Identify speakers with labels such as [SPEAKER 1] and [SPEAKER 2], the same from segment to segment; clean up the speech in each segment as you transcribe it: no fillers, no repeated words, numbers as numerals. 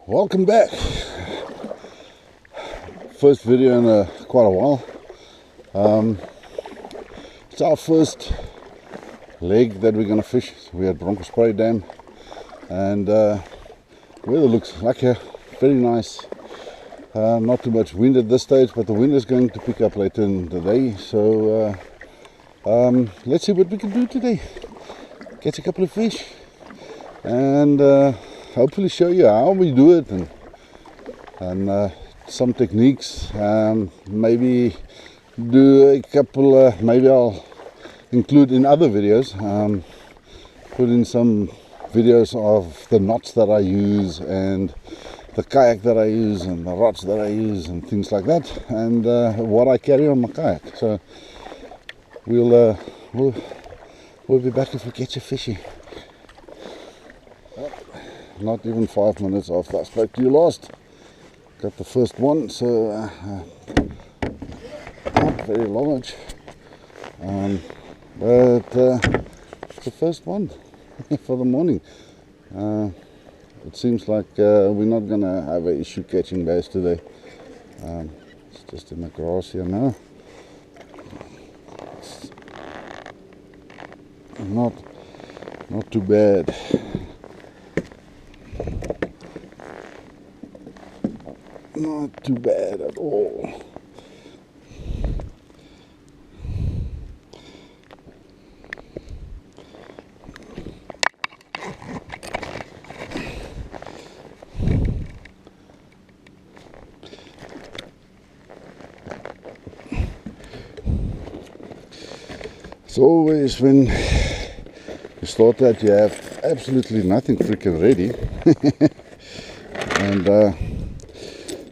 [SPEAKER 1] Welcome back. First video in quite a while. It's our first leg that we're going to fish. So we're at Bronkies Dam, and weather looks like a very nice. Not too much wind at this stage, but the wind is going to pick up later in the day. So let's see what we can do today. Catch a couple of fish, and hopefully show you how we do it, and some techniques. Maybe do a couple. Maybe I'll include in other videos. Put in some videos of the knots that I use, and the kayak that I use, and the rods that I use, and things like that, and what I carry on my kayak. So we'll be back if we catch a fishy. Not even 5 minutes after I spoke to you last, got the first one. So not very large, but it's the first one for the morning. It seems like we're not gonna have an issue catching bass today. It's just in the Garcia now. It's not too bad. Not too bad at all. It's always when you start that, you have absolutely nothing freaking ready. And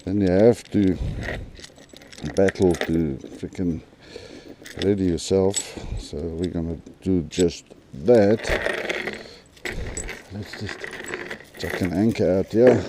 [SPEAKER 1] then you have to battle to freaking ready yourself. So we're gonna do just that. Let's just chuck an anchor out here.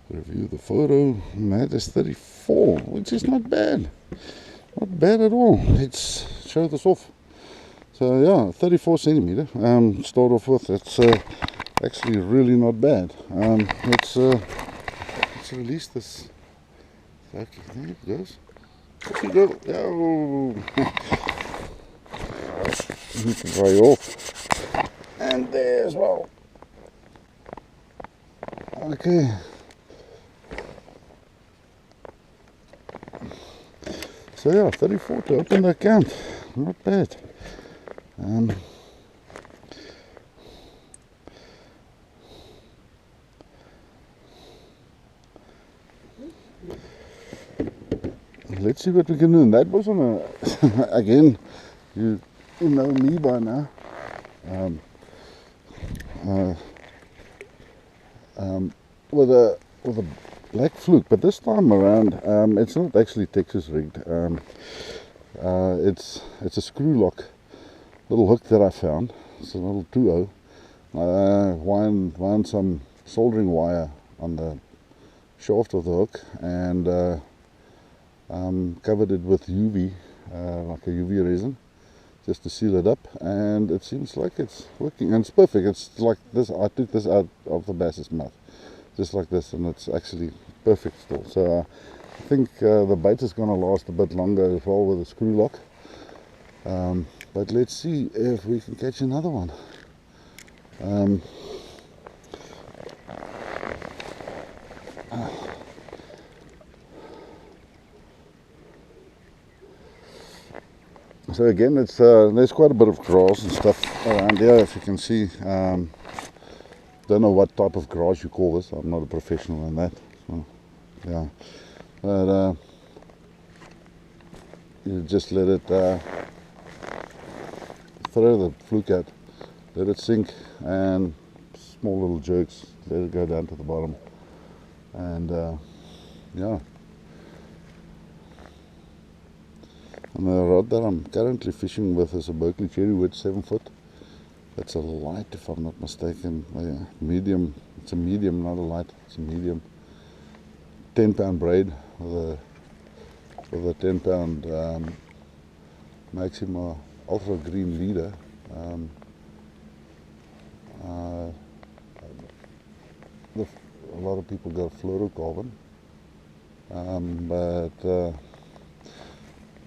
[SPEAKER 1] Review the photo, and that is 34, which is not bad. Not bad at all. Let's show this off. So yeah, 34 centimeter. Start off with. It's actually really not bad. Let's release this. Okay, there it goes. Off you go. Oh. You can dry off. And there as well. Okay. So yeah, 34 to open the account, not bad. Let's see what we can do. And that was on a again, you know me by now. With a black fluke, but this time around it's not actually Texas rigged. It's a screw lock little hook that I found. It's a little 2.0. Wound some soldering wire on the shaft of the hook, and covered it with UV, like a UV resin, just to seal it up, and it seems like it's working, and it's perfect. It's like this. I took this out of the bass's mouth just like this, and it's actually perfect still. So I think the bait is going to last a bit longer as well with the screw lock, but let's see if we can catch another one. So again, it's there's quite a bit of grass and stuff around here, if you can see. Don't know what type of grass you call this. I'm not a professional in that. So, yeah, but you just let it throw the fluke out, let it sink, and small little jerks, let it go down to the bottom, and yeah. And the rod that I'm currently fishing with is a Berkley cherry wood 7 foot. It's a light, if I'm not mistaken. Yeah, medium. It's a medium, not a light. It's a medium. 10-pound braid with a 10-pound Maxima ultra green leader. A lot of people got fluorocarbon, but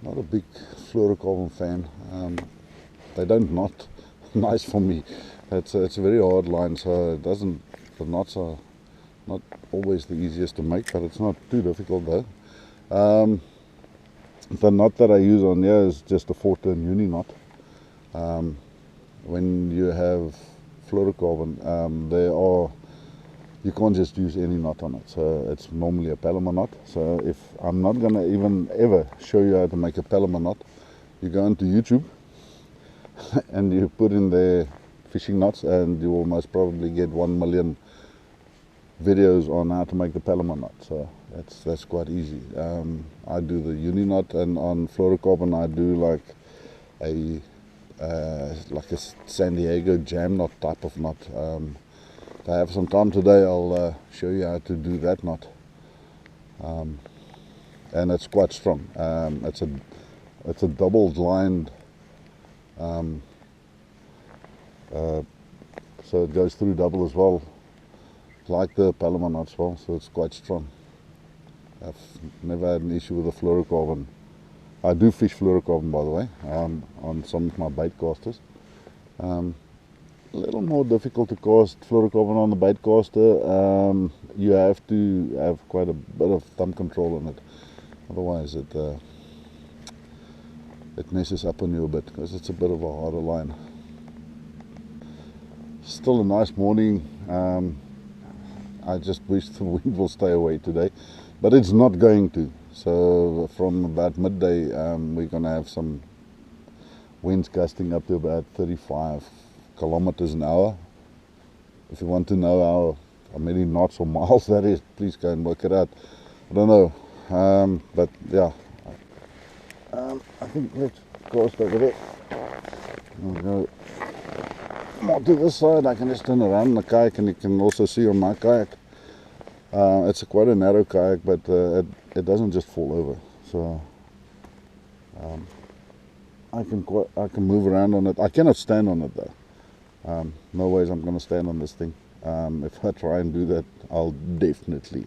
[SPEAKER 1] not a big fluorocarbon fan. They don't knot nice for me. It's a very hard line, so it doesn't. The knots are not always the easiest to make, but it's not too difficult though. The knot that I use on here is just a 4-turn uni knot. When you have fluorocarbon, you can't just use any knot on it, so it's normally a Palomar knot. So if I'm not gonna even ever show you how to make a Palomar knot, you go into YouTube and you put in there fishing knots, and you will most probably get 1 million videos on how to make the Palomar knot. So that's quite easy. I do the uni knot, and on fluorocarbon I do like a San Diego jam knot type of knot. If I have some time today, I'll show you how to do that knot, and it's quite strong. It's a double lined, so it goes through double as well, like the Palomar knot as well, so it's quite strong. I've never had an issue with the fluorocarbon. I do fish fluorocarbon, by the way, on some of my bait casters. A little more difficult to cast fluorocarbon on the bait caster. You have to have quite a bit of thumb control on it, otherwise it messes up on you a bit, because it's a bit of a harder line. Still a nice morning. I just wish the wind will stay away today, but it's not going to. So from about midday, we're going to have some winds gusting up to about 35 kilometers an hour. If you want to know how many knots or miles that is, please go and work it out. I don't know, but yeah, I think let's cast over there. We'll go more to this side. I can just turn around the kayak, and you can also see on my kayak, it's quite a narrow kayak, but it doesn't just fall over, so I can move around on it. I cannot stand on it though. No ways I'm going to stand on this thing. If I try and do that, I'll definitely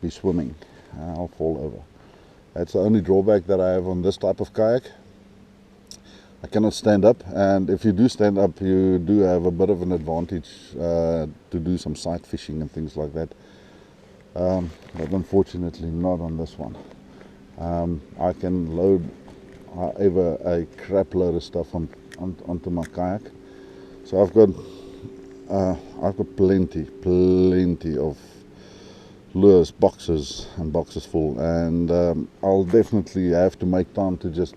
[SPEAKER 1] be swimming. I'll fall over. That's the only drawback that I have on this type of kayak. I cannot stand up, and if you do stand up, you do have a bit of an advantage to do some sight fishing and things like that. But unfortunately not on this one. I can load a crap load of stuff onto my kayak. So I've got plenty of lures, boxes and boxes full, and I'll definitely have to make time to just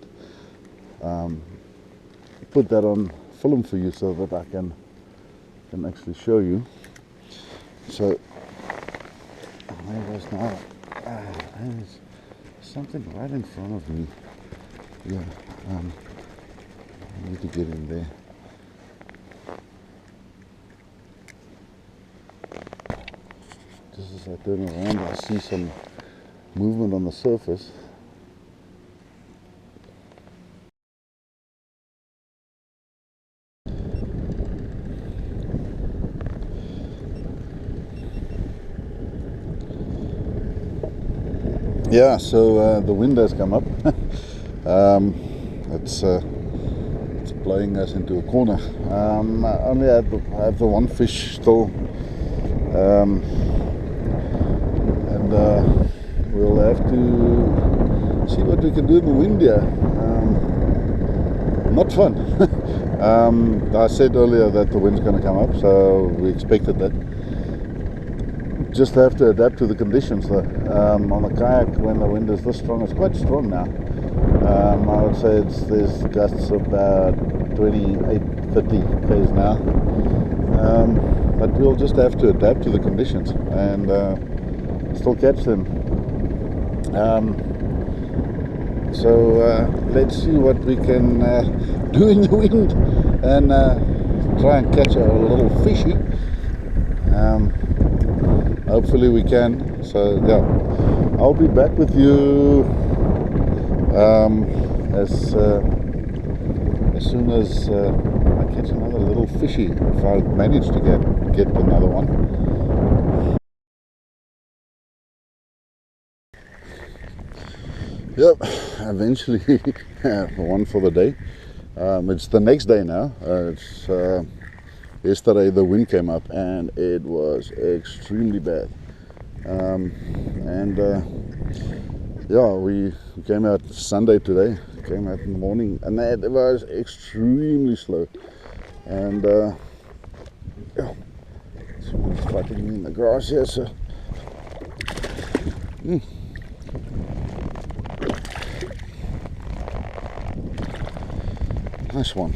[SPEAKER 1] put that on film for you, so that I can actually show you. So there goes now. There's something right in front of me. Yeah, I need to get in there. Just as I turn around, I see some movement on the surface. Yeah, so the wind has come up. It's blowing us into a corner. I only have the one fish still, and we'll have to see what we can do in the wind here. Not fun. I said earlier that the wind's going to come up, so we expected that. Just have to adapt to the conditions though. On the kayak, when the wind is this strong, it's quite strong now. I would say there's gusts about 28, 30 k's an hour. But we'll just have to adapt to the conditions and still catch them. So let's see what we can do in the wind, and try and catch a little fishy. Hopefully we can. So yeah, I'll be back with you as soon as I catch another little fishy, if I manage to get another one. Yep, eventually one for the day. It's the next day now. Yesterday the wind came up and it was extremely bad. Yeah, we came out Sunday today. Came out in the morning and it was extremely slow. And yeah, someone's fighting me in the grass here. So. Nice one.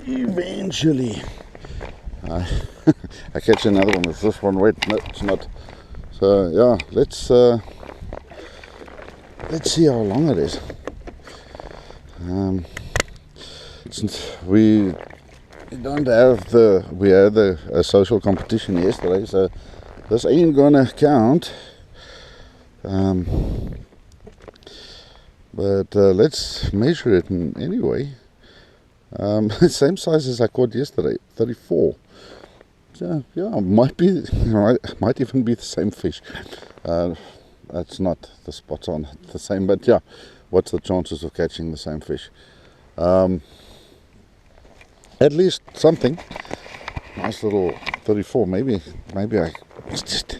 [SPEAKER 1] Eventually I catch another one. Is this one wet? No, it's not. So yeah, let's see how long it is. Since we don't have we had a social competition yesterday, so this ain't gonna count. But let's measure it anyway. Same size as I caught yesterday, 34. So yeah, might even be the same fish. That's not the spots on the same, but yeah, what's the chances of catching the same fish? At least something. Nice little 34. Maybe I just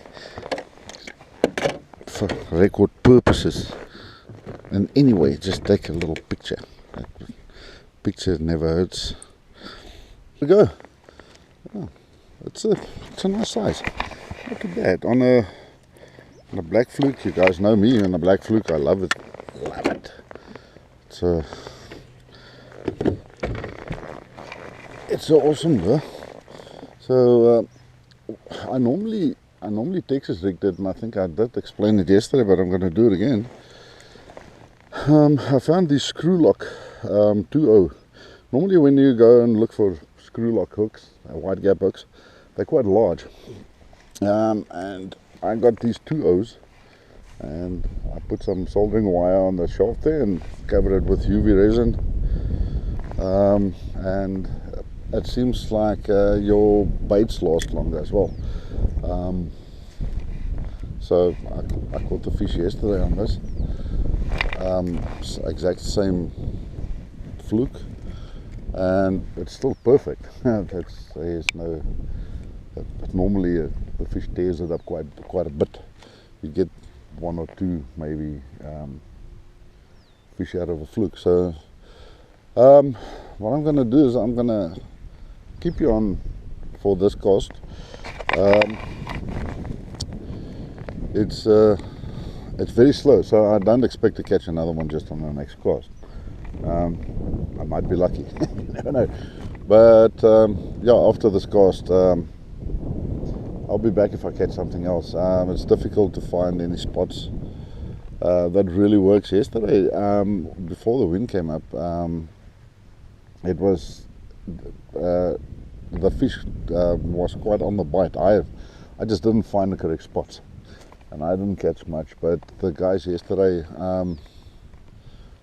[SPEAKER 1] for record purposes. And anyway, just take a little picture. Picture never hurts. There we go. Oh, it's a nice size. Not too bad. On a black fluke, you guys know me. On a black fluke, I love it. Love it. It's awesome, though. So I normally Texas rigged it, and I think I did explain it yesterday, but I'm going to do it again. I found these screw lock 2.0. Normally when you go and look for screw lock hooks, wide gap hooks, they're quite large. And I got these 2.0s, and I put some soldering wire on the shaft there and covered it with UV resin. And it seems like your baits last longer as well. So I caught the fish yesterday on this. Exact same fluke, and it's still perfect. There's no. But normally the fish tears it up quite a bit. You get one or two maybe fish out of a fluke. So what I'm going to do is I'm going to keep you on for this cast. It's very slow, so I don't expect to catch another one just on the next cast. I might be lucky, you never know. But yeah, after this cast, I'll be back if I catch something else. It's difficult to find any spots that really works. Yesterday, before the wind came up, it was the fish was quite on the bite. I just didn't find the correct spots. And I didn't catch much, but the guys yesterday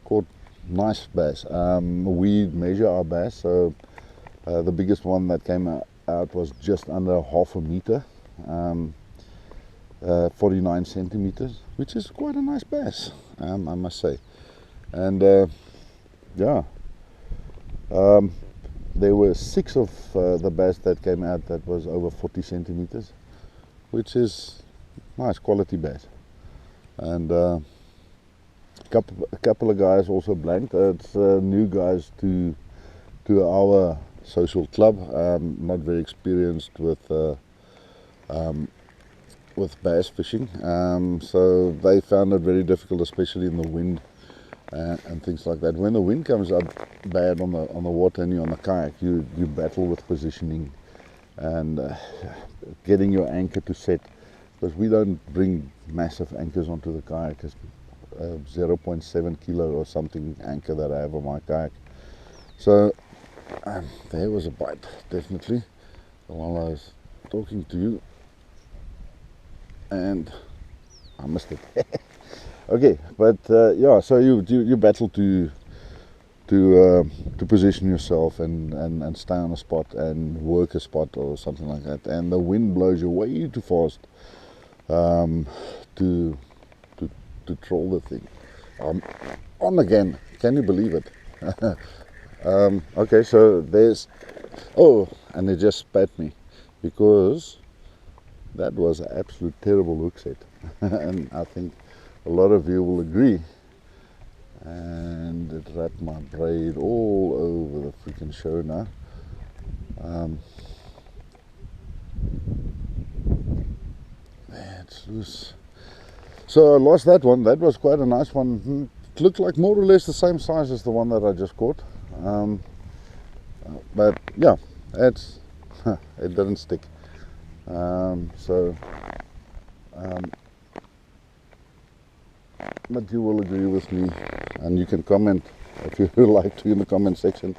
[SPEAKER 1] caught nice bass. We measure our bass, so the biggest one that came out was just under half a meter, 49 centimeters, which is quite a nice bass, I must say. And yeah, there were 6 of the bass that came out that was over 40 centimeters, which is nice quality bass. And a couple of guys also blanked. It's new guys to our social club, not very experienced with bass fishing, so they found it very difficult, especially in the wind and things like that. When the wind comes up bad on the water and you're on the kayak, you battle with positioning and getting your anchor to set. Because we don't bring massive anchors onto the kayak. 0.7 kilo or something anchor that I have on my kayak. So there was a bite, definitely, while I was talking to you, and I missed it. Okay, but yeah, so you battle to position yourself and stay on a spot and work a spot or something like that, and the wind blows you way too fast to troll the thing. On again, can you believe it? Okay, so there's, oh, and it just spat me because that was an absolute terrible hook set. And I think a lot of you will agree. And it wrapped my braid all over the freaking show now. It's loose. So I lost that one. That was quite a nice one. It looked like more or less the same size as the one that I just caught. But yeah, it didn't stick. But you will agree with me, and you can comment if you would like to in the comment section,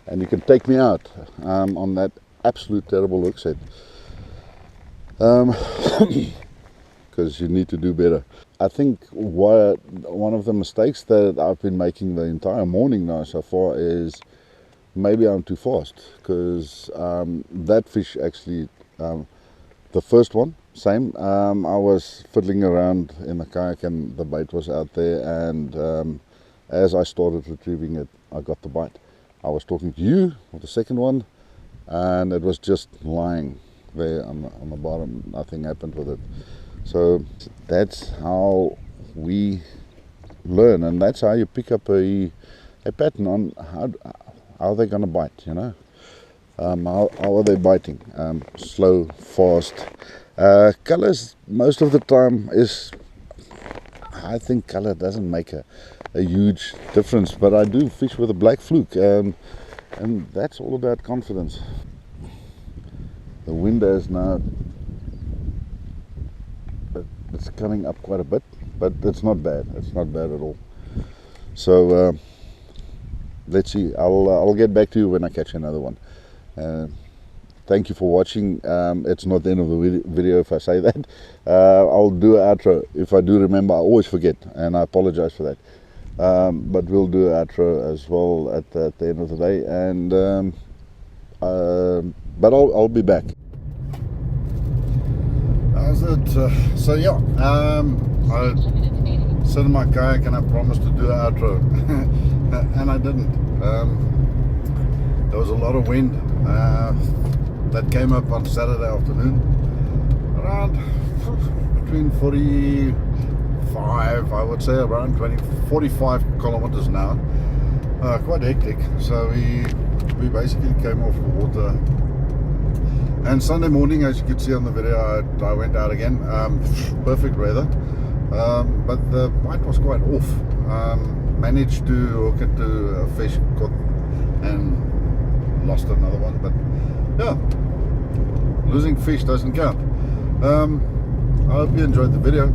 [SPEAKER 1] and you can take me out on that absolute terrible hook set, because you need to do better. I think one of the mistakes that I've been making the entire morning now so far is maybe I'm too fast, because that fish actually, the first one, same, I was fiddling around in the kayak and the bait was out there, and as I started retrieving it, I got the bite. I was talking to you with the second one, and it was just lying there on the bottom. Nothing happened with it. So that's how we learn, and that's how you pick up a pattern on how they're going to bite, you know. How are they biting? Slow, fast. Colors most of the time I think color doesn't make a huge difference, but I do fish with a black fluke, and that's all about confidence. The wind is now, it's coming up quite a bit, but it's not bad. It's not bad at all. So let's see. I'll get back to you when I catch another one. Thank you for watching. It's not the end of the video if I say that. I'll do an outro. If I do remember, I always forget, and I apologize for that. But we'll do an outro as well at the end of the day, and but I'll be back. How's it? So yeah, I sit in my kayak and I promised to do an outro, and I didn't. There was a lot of wind that came up on Saturday afternoon, around between 45, I would say, around 45 kilometers an hour. Quite hectic. So we basically came off the water, and Sunday morning, as you could see on the video, I went out again. Perfect weather, but the bite was quite off. Managed to hook it to a fish, caught, and lost another one. But yeah, losing fish doesn't count. I hope you enjoyed the video,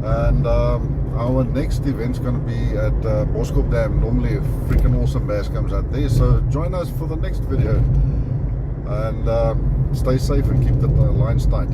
[SPEAKER 1] and our next event's going to be at Boskop Dam. Normally a freaking awesome bass comes out there, so join us for the next video, and stay safe and keep the lines tight.